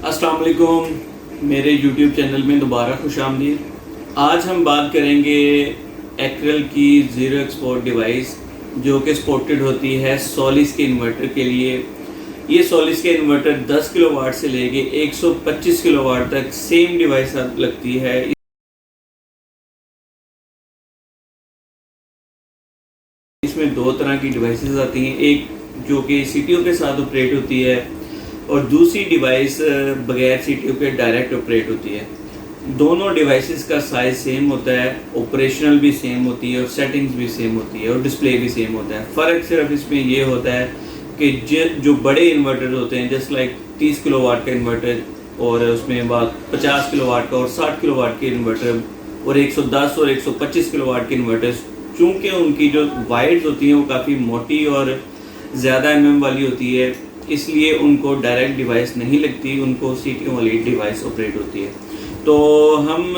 अस्सलाम वालेकुम, मेरे YouTube चैनल में दोबारा खुशामदीद। आज हम बात करेंगे एक्रेल की ज़ीरो एक्सपोर्ट डिवाइस जो कि सपोर्टेड होती है सोलिस के इन्वर्टर के लिए। ये सोलिस के इन्वर्टर 10 किलोवाट से लेके 125 किलोवाट तक सेम डिवाइस लगती है। इसमें दो तरह की डिवाइसेस आती हैं, एक जो कि सीटीओ के साथ ऑपरेट होती है और दूसरी डिवाइस बगैर सीटीओ के डायरेक्ट ऑपरेट होती है। दोनों डिवाइसेस का साइज़ सेम होता है, ऑपरेशनल भी सेम होती है और सेटिंग्स भी सेम होती है और डिस्प्ले भी सेम होता है। फ़र्क सिर्फ इसमें ये होता है कि जो बड़े इन्वर्टर होते हैं, जस्ट लाइक 30 किलोवाट का इन्वर्टर और उसमें बाद 50 किलोवाट का और 60 किलोवाट के इन्वर्टर और 110 और 125 किलोवाट के इन्वर्टर्स, चूँकि उनकी जो वायर्स होती हैं वो काफ़ी मोटी और ज़्यादा एमएम वाली होती है, इसलिए उनको डायरेक्ट डिवाइस नहीं लगती, उनको सीटीओ वाली डिवाइस ऑपरेट होती है। तो हम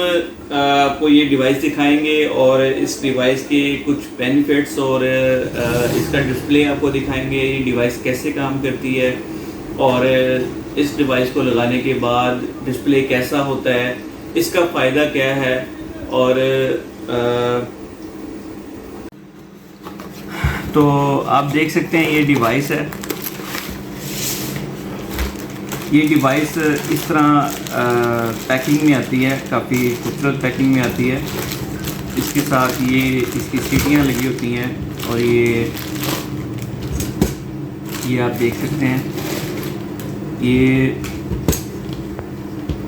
आपको ये डिवाइस दिखाएंगे और इस डिवाइस के कुछ बेनिफिट्स और इसका डिस्प्ले आपको दिखाएंगे, ये डिवाइस कैसे काम करती है और इस डिवाइस को लगाने के बाद डिस्प्ले कैसा होता है, इसका फ़ायदा क्या है। और तो आप देख सकते हैं ये डिवाइस है। ये डिवाइस इस तरह पैकिंग में आती है, काफ़ी खूबसूरत पैकिंग में आती है। इसके साथ ये इसकी सीटियाँ लगी होती हैं और ये आप देख सकते हैं,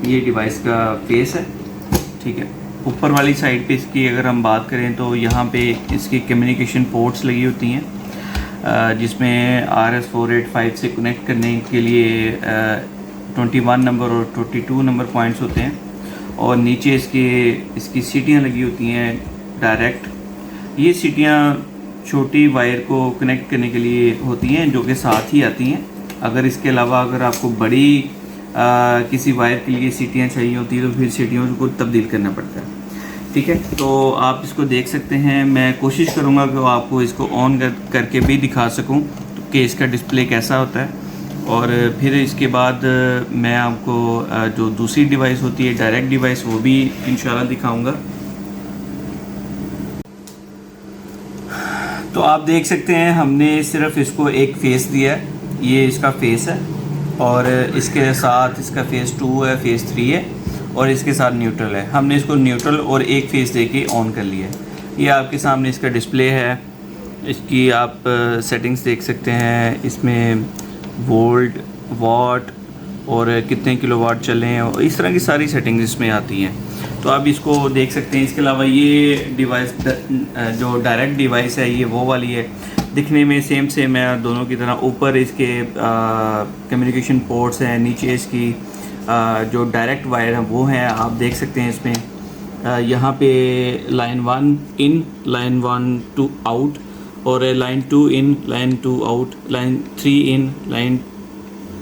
ये डिवाइस का फेस है, ठीक है। ऊपर वाली साइड पे इसकी अगर हम बात करें तो यहाँ पे इसकी कम्युनिकेशन पोर्ट्स लगी होती हैं, जिसमें RS485 से कनेक्ट करने के लिए 21 नंबर और 22 नंबर पॉइंट्स होते हैं और नीचे इसकी सीटियाँ लगी होती हैं डायरेक्ट। ये सीटियाँ छोटी वायर को कनेक्ट करने के लिए होती हैं जो कि साथ ही आती हैं। अगर इसके अलावा अगर आपको बड़ी किसी वायर के लिए सीटियाँ चाहिए होती है तो फिर सीटियों को तब्दील करना पड़ता है, ठीक है। तो आप इसको देख सकते हैं। मैं कोशिश करूँगा कि आपको इसको ऑन करके भी दिखा सकूँ कि इसका डिस्प्ले कैसा होता है और फिर इसके बाद मैं आपको जो दूसरी डिवाइस होती है डायरेक्ट डिवाइस, वो भी इंशाल्लाह दिखाऊंगा। तो आप देख सकते हैं हमने सिर्फ इसको एक फेस दिया है, ये इसका फेस है और इसके साथ इसका फेस 2 है, फेस 3 है और इसके साथ न्यूट्रल है। हमने इसको न्यूट्रल और एक फेस देके ऑन कर लिया है। ये आपके सामने इसका डिस्प्ले है। इसकी आप सेटिंग्स देख सकते हैं, इसमें वोल्ट, वाट और कितने किलोवाट चलें और इस तरह की सारी सेटिंग्स इसमें आती हैं, तो आप इसको देख सकते हैं। इसके अलावा ये डिवाइस जो डायरेक्ट डिवाइस है ये वो वाली है, दिखने में सेम है दोनों की तरह। ऊपर इसके कम्युनिकेशन पोर्ट्स हैं, नीचे इसकी जो डायरेक्ट वायर है वो हैं, आप देख सकते हैं। इसमें यहाँ पे line 1 in, line 1 to out और line 2 in, line 2 out, line 3 in, line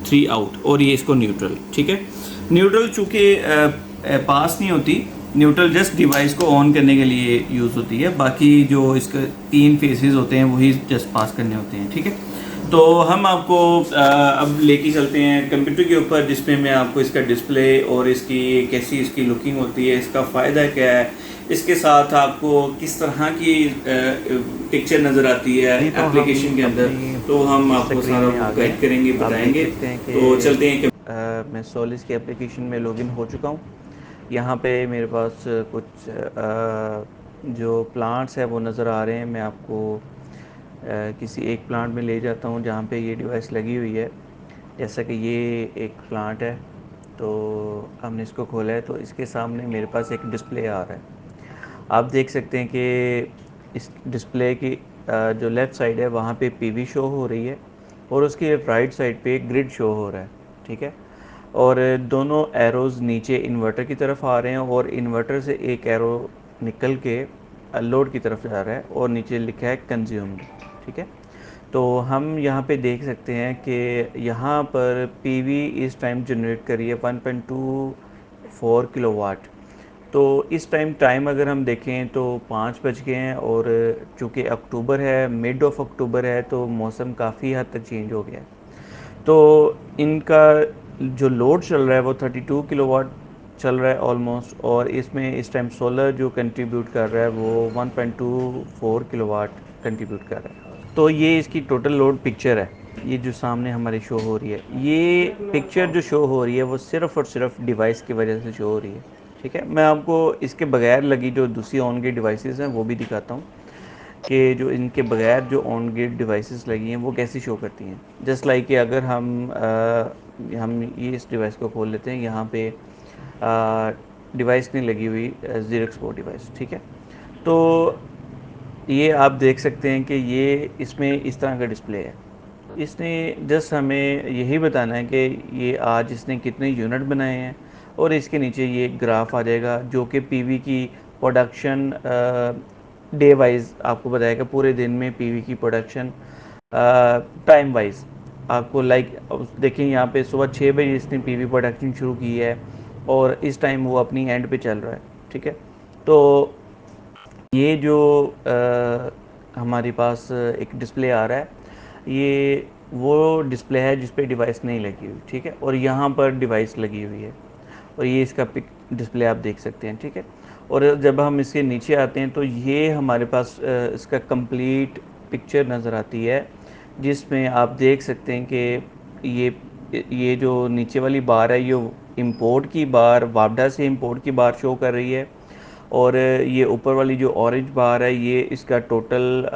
3 out और ये इसको न्यूट्रल, ठीक है। न्यूट्रल चूँकि पास नहीं होती, न्यूट्रल जस्ट डिवाइस को ऑन करने के लिए यूज़ होती है, बाकी जो इसके 3 फेसेस होते हैं वही जस्ट पास करने होते हैं, ठीक है। तो हम आपको अब लेके चलते हैं कंप्यूटर के ऊपर, जिसमें मैं आपको इसका डिस्प्ले और इसकी कैसी इसकी लुकिंग होती है, इसका फ़ायदा क्या है, इसके साथ आपको किस तरह की पिक्चर नज़र आती है एप्लीकेशन के अंदर, तो हम आपको सारा गाइड करेंगे, बताएंगे। तो चलते हैं। मैं सोलिस की एप्लीकेशन में लॉगिन हो चुका हूँ। यहाँ पे मेरे पास कुछ जो प्लांट्स है वो नज़र आ रहे हैं। मैं आपको किसी एक प्लांट में ले जाता हूँ जहाँ पे ये डिवाइस लगी हुई है। जैसा कि ये एक प्लांट है, तो हमने इसको खोला है तो इसके सामने मेरे पास एक डिस्प्ले आ रहा है। आप देख सकते हैं कि इस डिस्प्ले की जो लेफ़्ट साइड है वहाँ पे पीवी शो हो रही है और उसकी राइट साइड पे ग्रिड शो हो रहा है, ठीक है। और दोनों एरोज़ नीचे इन्वर्टर की तरफ आ रहे हैं और इन्वर्टर से एक एरो निकल के लोड की तरफ जा रहा है और नीचे लिखा है कंज्यूम्ड, ठीक है। तो हम यहाँ पे देख सकते हैं कि यहाँ पर पीवी इस टाइम जनरेट कर रही है 1.24 किलोवाट। तो इस टाइम अगर हम देखें तो 5 बज गए हैं और चूँकि अक्टूबर है, मिड ऑफ अक्टूबर है, तो मौसम काफ़ी हद तक चेंज हो गया है। तो इनका जो लोड चल रहा है वो 32 किलोवाट चल रहा है ऑलमोस्ट, और इसमें इस टाइम सोलर जो कंट्रीब्यूट कर रहा है वो 1.24 किलोवाट कंट्रीब्यूट कर रहा है। तो ये इसकी टोटल लोड पिक्चर है, ये जो सामने हमारी शो हो रही है। ये पिक्चर जो शो हो रही है वो सिर्फ़ और सिर्फ डिवाइस की वजह से शो हो रही है, ठीक है। मैं आपको इसके बगैर लगी जो दूसरी ऑन गेट डिवाइसेस हैं वो भी दिखाता हूँ कि जो इनके बगैर जो ऑन गेट डिवाइसेस लगी हैं वो कैसी शो करती हैं। जस्ट लाइक कि अगर हम ये इस डिवाइस को खोल लेते हैं, यहाँ पे डिवाइस नहीं लगी हुई, ज़ीरो एक्सपोर्ट डिवाइस, ठीक है। तो ये आप देख सकते हैं कि ये इसमें इस तरह का डिस्प्ले है। इसने जस्ट हमें यही बताना है कि ये आज इसने कितने यूनिट बनाए हैं, और इसके नीचे ये ग्राफ आ जाएगा जो कि पीवी की प्रोडक्शन डे वाइज आपको बताएगा, पूरे दिन में पीवी की प्रोडक्शन टाइम वाइज आपको। लाइक देखिए यहाँ पे सुबह 6 बजे इसने पीवी प्रोडक्शन शुरू की है और इस टाइम वो अपनी एंड पे चल रहा है, ठीक है। तो ये जो हमारे पास एक डिस्प्ले आ रहा है, ये वो डिस्प्ले है जिस पे डिवाइस नहीं लगी हुई, ठीक है, और यहाँ पर डिवाइस लगी हुई है, और ये इसका पिक डिस्प्ले आप देख सकते हैं, ठीक है। और जब हम इसके नीचे आते हैं तो ये हमारे पास इसका कंप्लीट पिक्चर नज़र आती है, जिसमें आप देख सकते हैं कि ये जो नीचे वाली बार है ये इंपोर्ट की बार, वापडा से इंपोर्ट की बार शो कर रही है, और ये ऊपर वाली जो ऑरेंज बार है ये इसका टोटल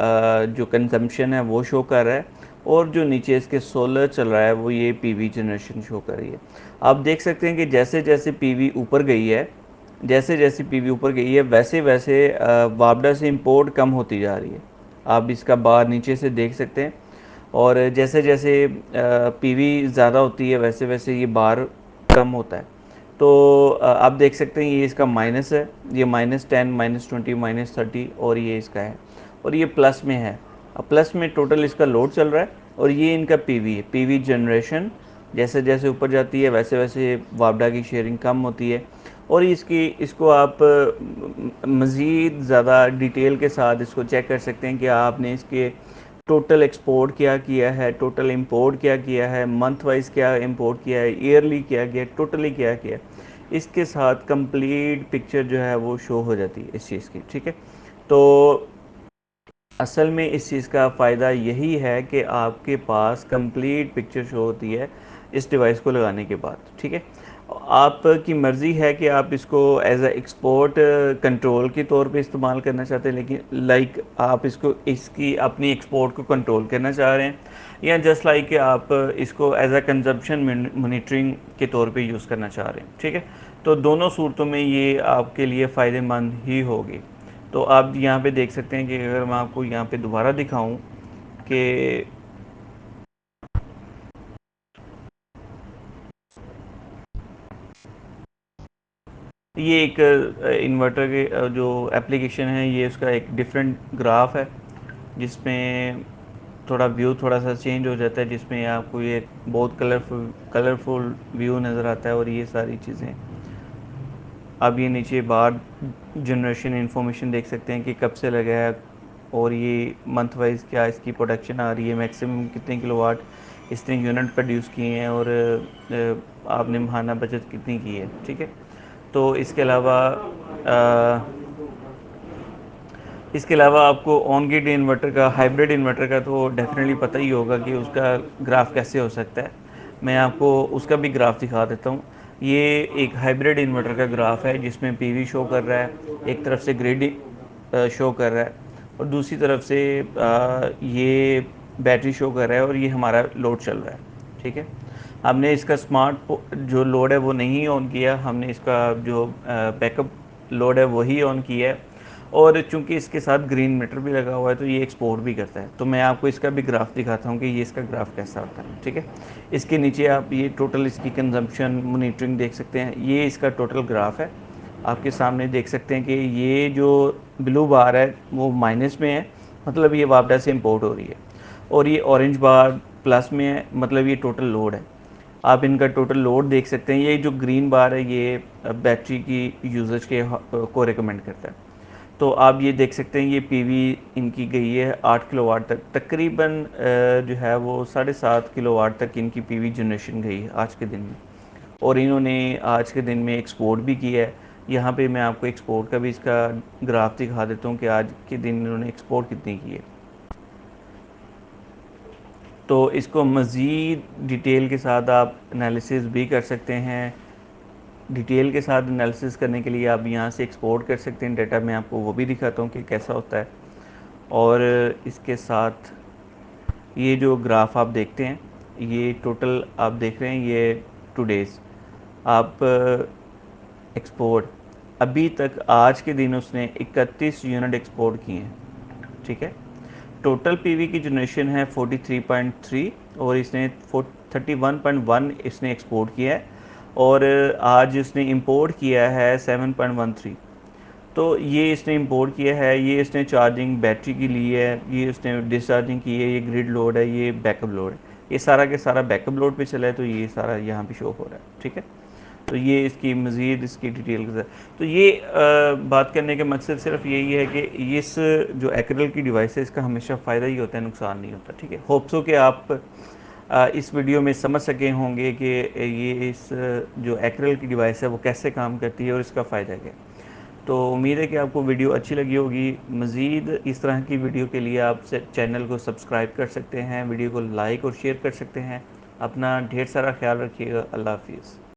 जो कंजम्पशन है वो शो कर रहा है, और जो नीचे इसके सोलर चल रहा है वो ये पीवी जनरेशन शो कर रही है। आप देख सकते हैं कि जैसे जैसे पीवी ऊपर गई है, जैसे जैसे पीवी ऊपर गई है वैसे वैसे वापडा से इंपोर्ट कम होती जा रही है। आप इसका बार नीचे से देख सकते हैं, और जैसे जैसे पीवी ज़्यादा होती है वैसे वैसे ये बार कम होता है। तो आप देख सकते हैं ये इसका माइनस है, ये -10, -20, -30, और ये इसका है, और ये प्लस में है। अब प्लस में टोटल इसका लोड चल रहा है, और ये इनका पीवी है, पीवी जनरेशन जैसे जैसे ऊपर जाती है वैसे वैसे वापडा की शेयरिंग कम होती है। और इसको आप मज़ीद ज़्यादा डिटेल के साथ इसको चेक कर सकते हैं कि आपने इसके टोटल एक्सपोर्ट क्या किया है, टोटल इंपोर्ट क्या किया है, मंथ वाइज क्या इंपोर्ट किया है, ईयरली क्या किया है, टोटली क्या किया है। इसके साथ कंप्लीट पिक्चर जो है वो शो हो जाती है इस चीज़ की, ठीक है। तो असल में इस चीज़ का फ़ायदा यही है कि आपके पास कंप्लीट पिक्चर शो होती है इस डिवाइस को लगाने के बाद, ठीक है। आपकी मर्ज़ी है कि आप इसको एज अ एक्सपोर्ट कंट्रोल के तौर पे इस्तेमाल करना चाहते हैं, लेकिन लाइक आप इसको इसकी अपनी एक्सपोर्ट को कंट्रोल करना चाह रहे हैं, या जस्ट लाइक कि आप इसको एज अ कंजप्शन मॉनिटरिंग के तौर पे यूज़ करना चाह रहे हैं, ठीक है। तो दोनों सूरतों में ये आपके लिए फ़ायदेमंद ही होगी। तो आप यहाँ पे देख सकते हैं कि अगर मैं आपको यहाँ पे दोबारा दिखाऊं कि ये एक इन्वर्टर के जो एप्लीकेशन है, ये उसका एक डिफरेंट ग्राफ है जिसमें थोड़ा व्यू थोड़ा सा चेंज हो जाता है, जिसमें आपको ये बहुत कलरफुल व्यू नज़र आता है, और ये सारी चीज़ें अब ये नीचे बार जनरेशन इंफॉर्मेशन देख सकते हैं कि कब से लगा है, और ये मंथ वाइज क्या इसकी प्रोडक्शन आ रही है, मैक्सिमम कितने किलोवाट इतने यूनिट प्रोड्यूस किए हैं, और आपने माहाना बचत कितनी की है, ठीक है। तो इसके अलावा आपको ऑन ग्रिड इन्वर्टर का, हाइब्रिड इन्वर्टर का तो डेफिनेटली पता ही होगा कि उसका ग्राफ कैसे हो सकता है। मैं आपको उसका भी ग्राफ दिखा देता हूँ। ये एक हाइब्रिड इन्वर्टर का ग्राफ है जिसमें पीवी शो कर रहा है, एक तरफ से ग्रिड शो कर रहा है, और दूसरी तरफ से ये बैटरी शो कर रहा है, और ये हमारा लोड चल रहा है, ठीक है। हमने इसका स्मार्ट जो लोड है वो नहीं ऑन किया, हमने इसका जो बैकअप लोड है वही ऑन किया है, और चूंकि इसके साथ ग्रीन मीटर भी लगा हुआ है तो ये एक्सपोर्ट भी करता है। तो मैं आपको इसका भी ग्राफ दिखाता हूँ कि ये इसका ग्राफ कैसा होता है, ठीक है। इसके नीचे आप ये टोटल इसकी कंजम्पशन मॉनिटरिंग देख सकते हैं, ये इसका टोटल ग्राफ है। आपके सामने देख सकते हैं कि ये जो ब्लू बार है वो माइनस में है, मतलब ये वापडा से इंपोर्ट हो रही है, और ये ऑरेंज बार प्लस में है, मतलब ये टोटल लोड है। आप इनका टोटल लोड देख सकते हैं। ये जो ग्रीन बार है ये बैटरी की यूजेज के को रिकमेंड करता है। तो आप ये देख सकते हैं ये पीवी इनकी गई है 8 किलोवाट तक, तकरीबन जो है वो 7.5 किलोवाट तक इनकी पीवी जनरेशन गई है आज के दिन में। और इन्होंने आज के दिन में एक्सपोर्ट भी किया है। यहाँ पे मैं आपको एक्सपोर्ट का भी इसका ग्राफ दिखा देता हूँ कि आज के दिन इन्होंने एक्सपोर्ट कितनी की है। तो इसको मज़ीद डिटेल के साथ आप एनालिसिस भी कर सकते हैं। डिटेल के साथ एनालिसिस करने के लिए आप यहाँ से एक्सपोर्ट कर सकते हैं डाटा। मैं आपको वो भी दिखाता हूँ कि कैसा होता है। और इसके साथ ये जो ग्राफ आप देखते हैं, ये टोटल आप देख रहे हैं, ये टुडेज़ आप एक्सपोर्ट अभी तक आज के दिन उसने 31 यूनिट एक्सपोर्ट किए हैं, ठीक है। टोटल पीवी की जनरेशन है 43.3 और इसने 31.1 इसने एक्सपोर्ट किया है। और आज इसने इंपोर्ट किया है 7.13। तो ये इसने इंपोर्ट किया है, ये इसने चार्जिंग बैटरी की ली है, ये इसने डिस्चार्जिंग की है, ये ग्रिड लोड है, ये बैकअप लोड है। ये सारा के सारा बैकअप लोड पे चला है, तो ये सारा यहाँ पे शो हो रहा है, ठीक है। तो ये इसकी मज़ीद इसकी डिटेल के साथ, तो ये बात करने का मकसद सिर्फ यही है कि इस जो एक्रेल की डिवाइस है इसका हमेशा फ़ायदा ही होता है, नुकसान नहीं होता, ठीक है। होप सो कि आप इस वीडियो में समझ सके होंगे कि ये इस जो एक्रेल की डिवाइस है वो कैसे काम करती है और इसका फ़ायदा क्या है। तो उम्मीद है कि आपको वीडियो अच्छी लगी होगी। मज़ीद इस तरह की वीडियो के लिए आप चैनल को सब्सक्राइब कर सकते हैं, वीडियो को लाइक और शेयर कर सकते हैं। अपना ढेर सारा ख्याल रखिएगा। अल्लाह हाफिज़।